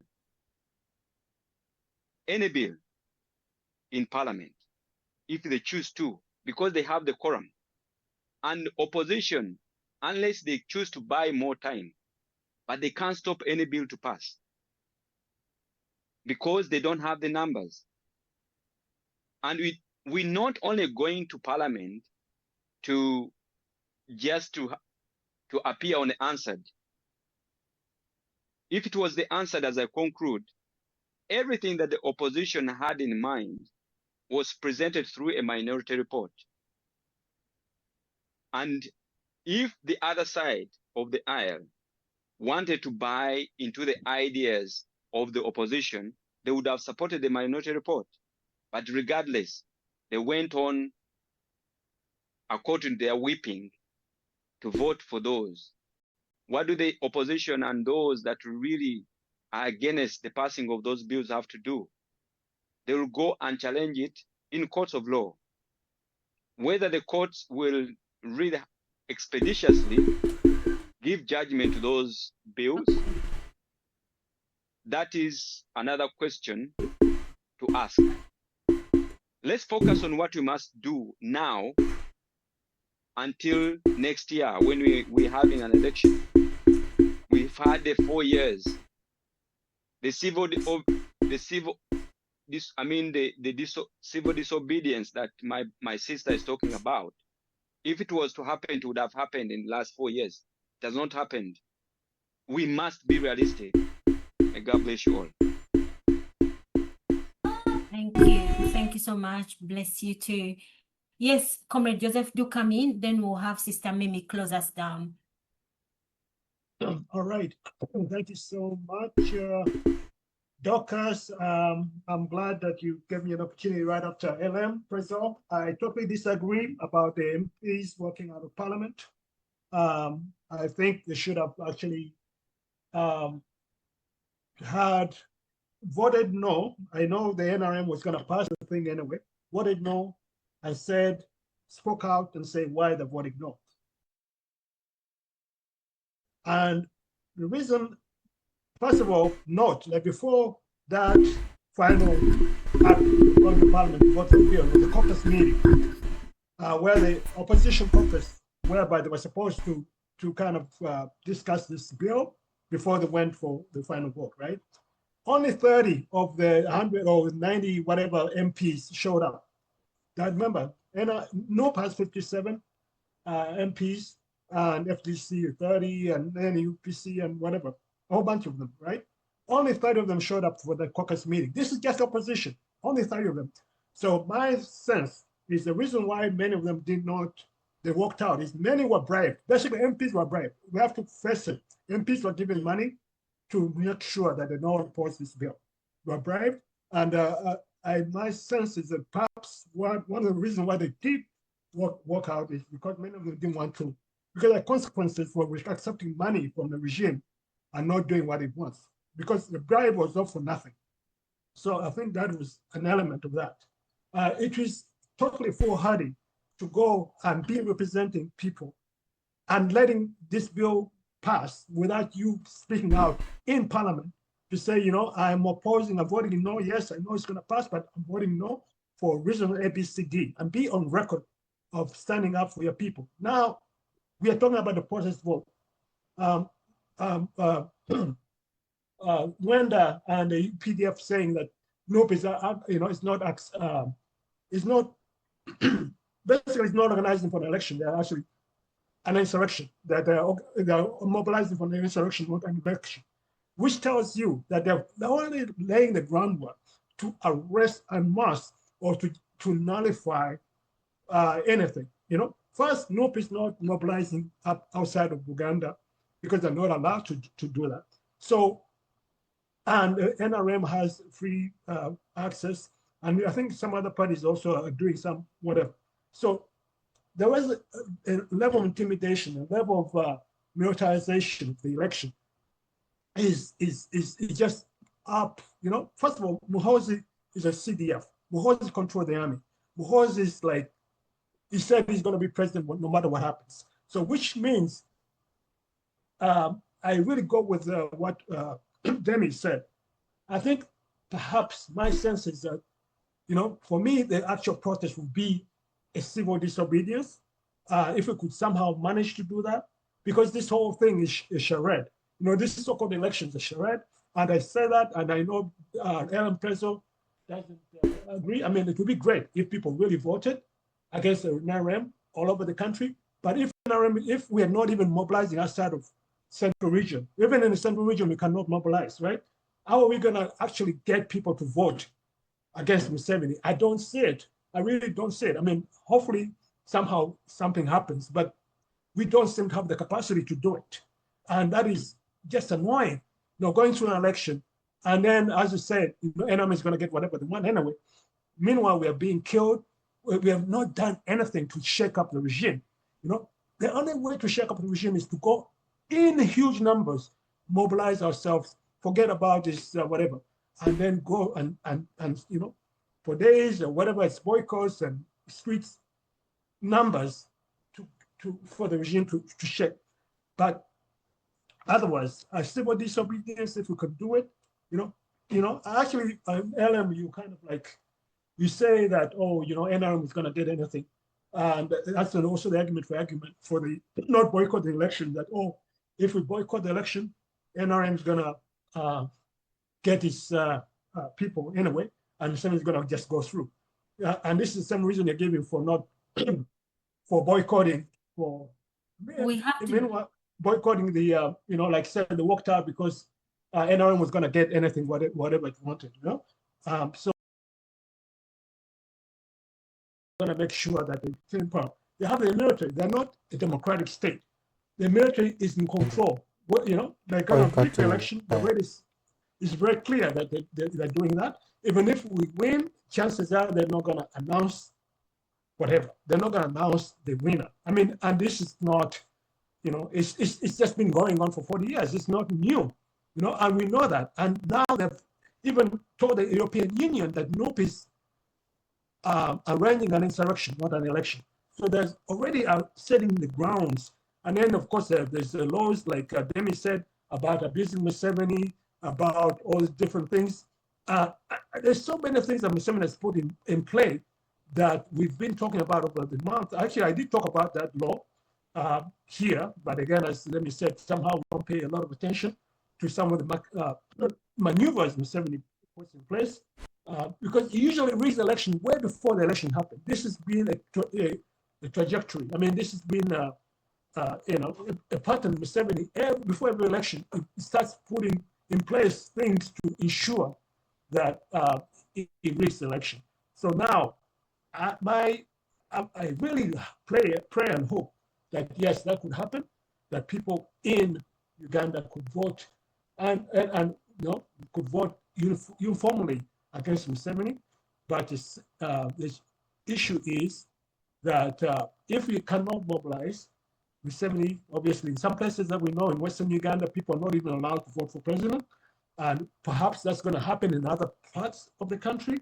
H: in Parliament if they choose to, because they have the quorum. And opposition, unless they choose to buy more time, but they can't stop any bill to pass because they don't have the numbers. And we're not only going to Parliament to just to appear unanswered. If it was the answered, as I conclude, everything that the opposition had in mind was presented through a minority report. And if the other side of the aisle wanted to buy into the ideas of the opposition, they would have supported the minority report. But regardless, they went on, according to their whipping, to vote for those. What do the opposition and those that really are against the passing of those bills have to do? They will go and challenge it in courts of law. Whether the courts will really expeditiously give judgment to those bills, that is another question to ask. Let's focus on what we must do now until next year when we're having an election. We've had the 4 years. The civil disobedience that my sister is talking about, if it was to happen, it would have happened in the last 4 years. It has not happened. We must be realistic. And God bless you all.
B: Thank you. Thank you so much. Bless you too. Yes, Comrade Joseph, do come in. Then we'll have Sister Mimi close us down.
A: All right. Thank you so much, Dorcas. I'm glad that you gave me an opportunity right after LM Prezo. I totally disagree about the MPs working out of Parliament. I think they should have actually had voted no. I know the NRM was going to pass the thing anyway. Voted no and spoke out and say why they voted no. And the reason, first of all, note that before that final act from the Parliament voted bill was the caucus meeting, where the opposition caucus, whereby they were supposed to kind of discuss this bill before they went for the final vote, right? Only 30 of the 100 or 90 whatever MPs showed up. That remember, and NOP has 57, MPs and FDC 30 and then UPC and whatever, a whole bunch of them, right? Only 30 of them showed up for the caucus meeting. This is just opposition, only 30 of them. So my sense is the reason why many of them they walked out is many were bribed. Basically, MPs were bribed. We have to face it. MPs were given money to make sure that they don't oppose this bill. They were bribed. And my sense is that perhaps one of the reasons why they did walk out is because many of them didn't want to, because the consequences were accepting money from the regime and not doing what it wants, because the bribe was not for nothing. So I think that was an element of that. It was totally foolhardy to go and be representing people and letting this bill pass without you speaking out in Parliament to say, you know, I'm opposing, I'm voting no. Yes, I know it's going to pass, but I'm voting no for reason A, B, C, D, and be on record of standing up for your people. Now, we are talking about the protest vote. Wenda and the PDF saying that nope, it's not basically it's not organizing for the election. They're actually an insurrection. That they're mobilizing for the insurrection, not an election, which tells you that they're only laying the groundwork to arrest en masse or to nullify anything. You know, first, NOP is not mobilizing up outside of Uganda because they're not allowed to do that. So, and NRM has free access, and I think some other parties also are doing some whatever. So there was a level of intimidation, a level of militarization of the election is just up. You know, first of all, Muhoozi is a CDF. Muhoozi controls the army. Muhoozi is like, he said he's going to be president no matter what happens. So which means I really go with what Demi said. I think perhaps my sense is that, you know, for me, the actual protest would be a civil disobedience, if we could somehow manage to do that, because this whole thing is a charade. You know, this so-called election is a charade, and I say that, and I know Aaron Prezo doesn't agree. I mean, it would be great if people really voted against the NRM all over the country, but if we are not even mobilizing outside of Central Region, even in the Central Region, we cannot mobilize, right? How are we going to actually get people to vote against Museveni? I don't see it. I really don't see it. I mean, hopefully somehow something happens, but we don't seem to have the capacity to do it. And that is just annoying, you know, going through an election. And then, as you said, you know, NRM is going to get whatever they want anyway. Meanwhile, we are being killed. We have not done anything to shake up the regime. You know, the only way to shake up the regime is to go in huge numbers, mobilize ourselves, forget about this, whatever, and then go and you know, for days or whatever, it's boycotts and streets numbers for the regime to shake. But otherwise, civil disobedience, if we could do it, you know, actually, LM, you kind of like, you say that, oh, you know, NRM is going to get anything. And that's also the argument for the not boycott the election, that, oh, if we boycott the election, NRM is going to get its people anyway, and the same is going to just go through. And this is the same reason they're giving for not, for boycotting, for
B: we have to
A: boycotting the, you know, like I said, they walked out because NRM was going to get anything, whatever it wanted, you know? So going to make sure that they have the military. They're not a democratic state. The military is in control. You know, they're going to beat the election. The way is very clear that they're doing that. Even if we win, chances are they're not going to announce whatever. They're not going to announce the winner. I mean, and this is not, you know, it's just been going on for 40 years. It's not new, you know, and we know that. And now they've even told the European Union that NOP is arranging an insurrection, not an election. So there's already setting the grounds. And then, of course, there's laws, like Demi said, about abusing Museveni, about all these different things. There's so many things that Museveni has put in play that we've been talking about over the month. Actually, I did talk about that law here, but again, as Demi said, somehow we don't pay a lot of attention to some of the maneuvers Museveni puts in place. Because he usually reads the election way before the election happened. This has been the trajectory. I mean, this has been, you know, a pattern. Museveni, before every election, it starts putting in place things to ensure that he wins the election. So now, I really pray and hope that yes, that could happen, that people in Uganda could vote and you know, could vote uniformly against Museveni. But this issue is that if we cannot mobilize, Museveni, obviously, in some places that we know in Western Uganda, people are not even allowed to vote for president. And perhaps that's going to happen in other parts of the country,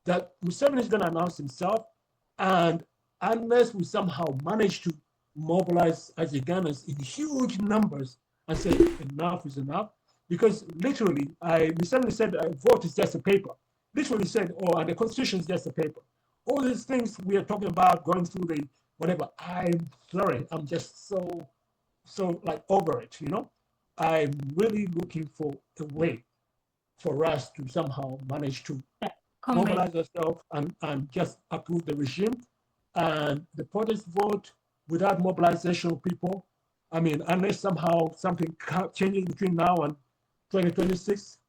A: that Museveni is going to announce himself. And unless we somehow manage to mobilize as Ugandans in huge numbers and say enough is enough, because literally, Museveni said a vote is just a paper. Literally said, oh, and the constitution is just a paper. All these things we are talking about going through the whatever, I'm sorry, I'm just so like over it, you know. I'm really looking for a way for us to somehow manage to mobilize ourselves and just approve the regime. And the protest vote without mobilization of people, I mean, unless somehow something changes between now and 2026,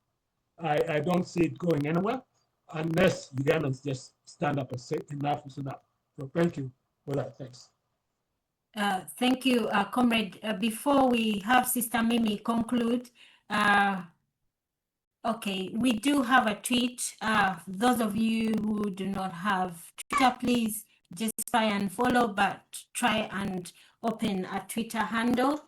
A: I don't see it going anywhere unless Ugandans just stand up and say enough is enough. So thank you for that. Thanks.
B: Thank you, Comrade. Before we have Sister Mimi conclude, okay, we do have a tweet. Those of you who do not have Twitter, please just try and follow, but try and open a Twitter handle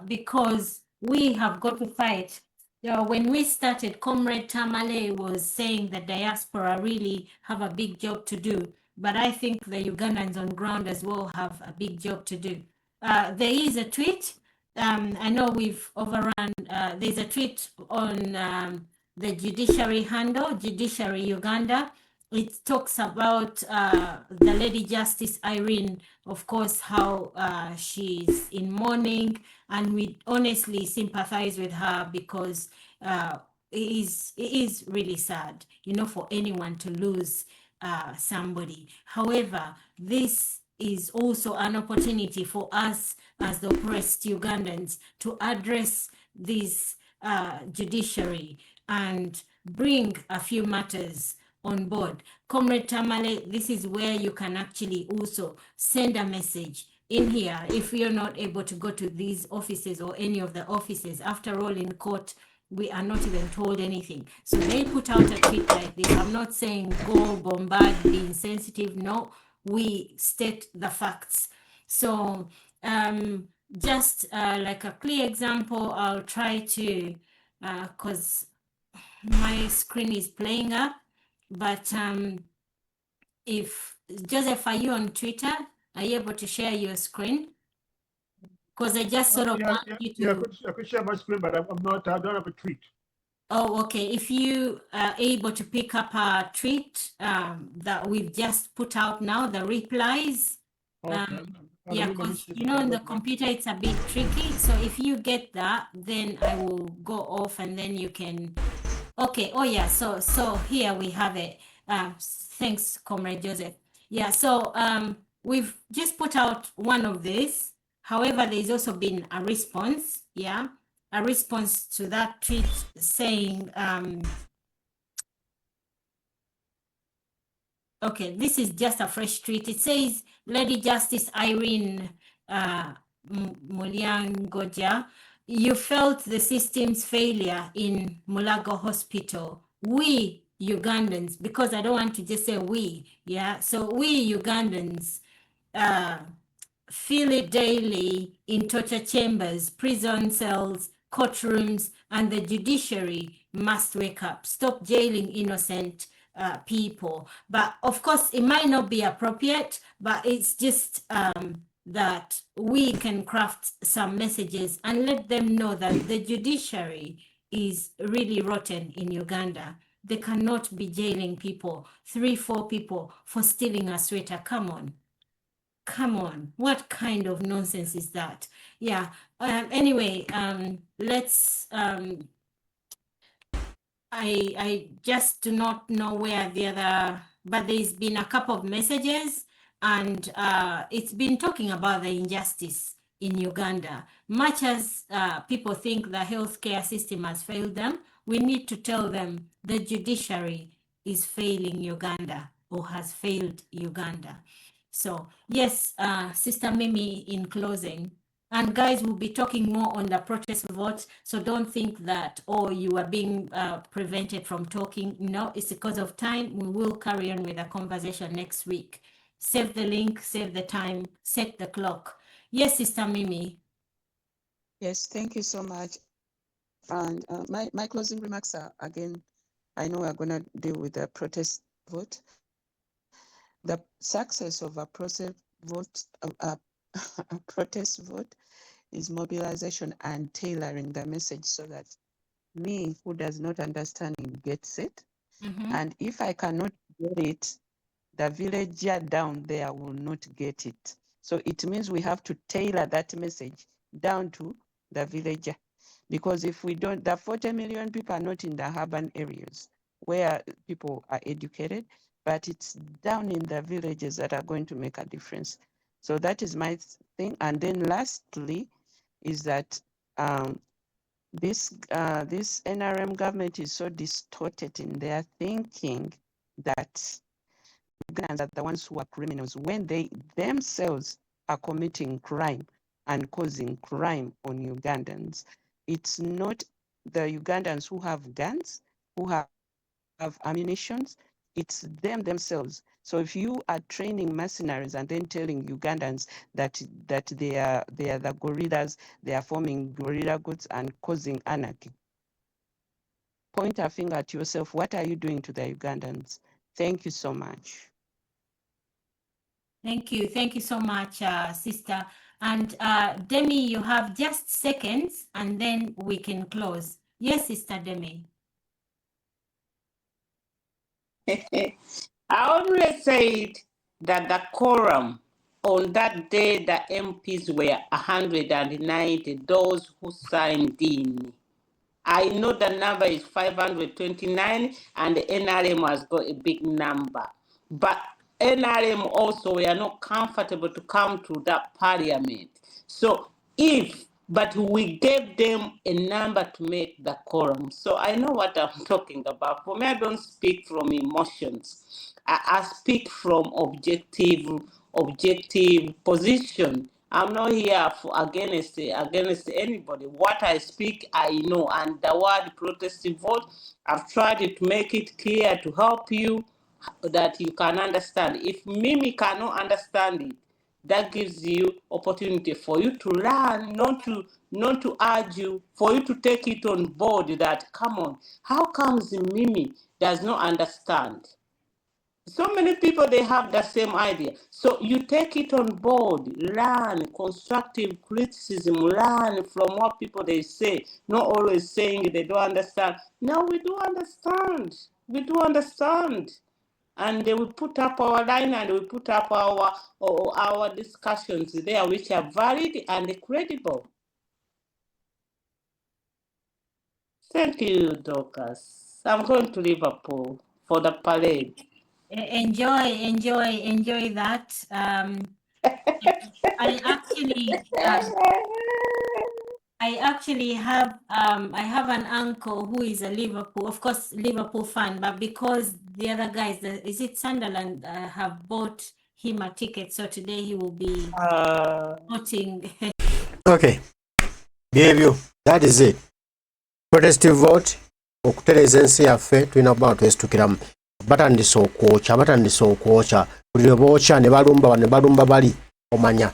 B: because we have got to fight. When we started, Comrade Tamale was saying that diaspora really have a big job to do, but I think the Ugandans on ground as well have a big job to do. There is a tweet. I know we've overrun. There's a tweet on the judiciary handle, Judiciary Uganda. It talks about the Lady Justice Irene, of course, how she's in mourning, and we honestly sympathize with her because it is really sad, you know, for anyone to lose somebody. However, this is also an opportunity for us as the oppressed Ugandans to address this judiciary and bring a few matters on board. Comrade Tamale, this is where you can actually also send a message in here if you're not able to go to these offices or any of the offices. After all, in court, we are not even told anything. So they put out a tweet like this. I'm not saying go bombard, be insensitive. No, we state the facts. So just like a clear example, I'll try to, because my screen is playing up, but if Joseph, are you on Twitter? Are you able to share your screen? Because I just sort of want you to.
A: Yeah, I could share my screen, but I'm not. I don't have a tweet.
B: Oh, okay. If you are able to pick up a tweet that we've just put out now, the replies.
A: Okay.
B: Yeah, because you know, on the computer it's a bit tricky. So if you get that, then I will go off and then you can. Okay. Oh yeah. So here we have it. Thanks, Comrade Joseph. Yeah. So we've just put out one of these. However, there's also been a response. Yeah, a response to that tweet saying, okay, this is just a fresh tweet. It says, Lady Justice Irene Mulyangoja, you felt the system's failure in Mulago Hospital. We Ugandans, because I don't want to just say we, yeah, so we Ugandans feel it daily in torture chambers, prison cells, courtrooms, and the judiciary must wake up. Stop jailing innocent people. But of course, it might not be appropriate, but it's just that we can craft some messages and let them know that the judiciary is really rotten in Uganda. They cannot be jailing people, 3-4 people for stealing a sweater. Come on. Come on, what kind of nonsense is that? Yeah, anyway, let's, I just do not know where the other, but there's been a couple of messages and it's been talking about the injustice in Uganda. Much as people think the healthcare system has failed them, we need to tell them the judiciary is failing Uganda or has failed Uganda. So yes, Sister Mimi, in closing, and guys, we'll be talking more on the protest vote. So don't think that, oh, you are being prevented from talking. No, it's because of time. We will carry on with the conversation next week. Save the link, save the time, set the clock. Yes, Sister Mimi.
J: Yes, thank you so much. And my closing remarks are, again, I know we're going to deal with the protest vote. The success of a protest vote, a protest vote, is mobilization and tailoring the message so that me, who does not understand it, gets it. And if I cannot get it, the villager down there will not get it. So it means we have to tailor that message down to the villager. Because if we don't, the 40 million people are not in the urban areas where people are educated, but it's down in the villages that are going to make a difference. So that is my thing. And then lastly is that this NRM government is so distorted in their thinking that Ugandans are the ones who are criminals when they themselves are committing crime and causing crime on Ugandans. It's not the Ugandans who have guns, who have ammunition, it's them themselves. So if you are training mercenaries and then telling Ugandans that they are the guerrillas, they are forming guerrilla groups and causing anarchy, point a finger at yourself. What are you doing to the Ugandans? Thank you so much.
B: Thank you. Thank you so much, Sister. And Demi, you have just seconds and then we can close. Yes, Sister Demi.
I: I always said that the quorum on that day the MPs were 190, those who signed in. I know the number is 529 and the NRM has got a big number. But NRM also were not comfortable to come to that parliament. So but we gave them a number to make the quorum. So I know what I'm talking about. For me, I don't speak from emotions. I speak from objective position. I'm not here for against anybody. What I speak, I know. And the word protest vote, I've tried to make it clear to help you that you can understand. If Mimi cannot understand it, that gives you opportunity for you to learn, not to argue, for you to take it on board that, come on, how comes Mimi does not understand? So many people, they have the same idea. So you take it on board, learn constructive criticism, learn from what people they say, not always saying they don't understand. No, we do understand. We do understand. And they will put up our line and we put up our discussions there, which are valid and credible. Thank you, Dorcas. I'm going to Liverpool for the parade.
B: Enjoy that. I actually have an uncle who is a Liverpool, of course, Liverpool fan, but because the other guys, is it Sunderland, have bought him a ticket, so today he will be voting.
L: Okay, behavior, that is it. Protest vote, okutereza ensi yaffe tulina okuba twesitukiramu. Batandise okwokya buli lwe bookya ne balumba bali omanya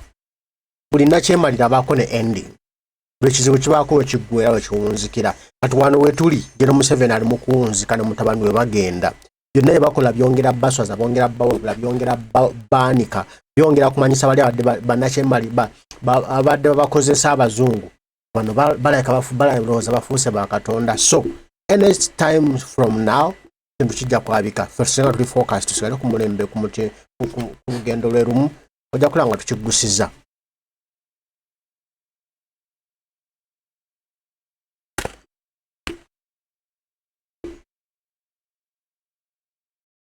L: buli nakyemalira abaako ne ending. Ekizibu kibaako wekiggweera wekiwunzikira. Kati wano wetuli General Museveni ali mu kuwunzika ne mutabani we bagenda. Byonna bakola byongera baswaza, byongera bawebula, byongera baanika, byongera kumanyisa bali abadde bannakyemali abadde bakozesa abazungu. Bano balowooza bafuuse ba Katonda. So any time from now kintu kijja kwabika. Ffe tusenga tuli focus tusigale ku mulembe ku lugendo lwe lumu ojja kulaba nga tukiggusiza.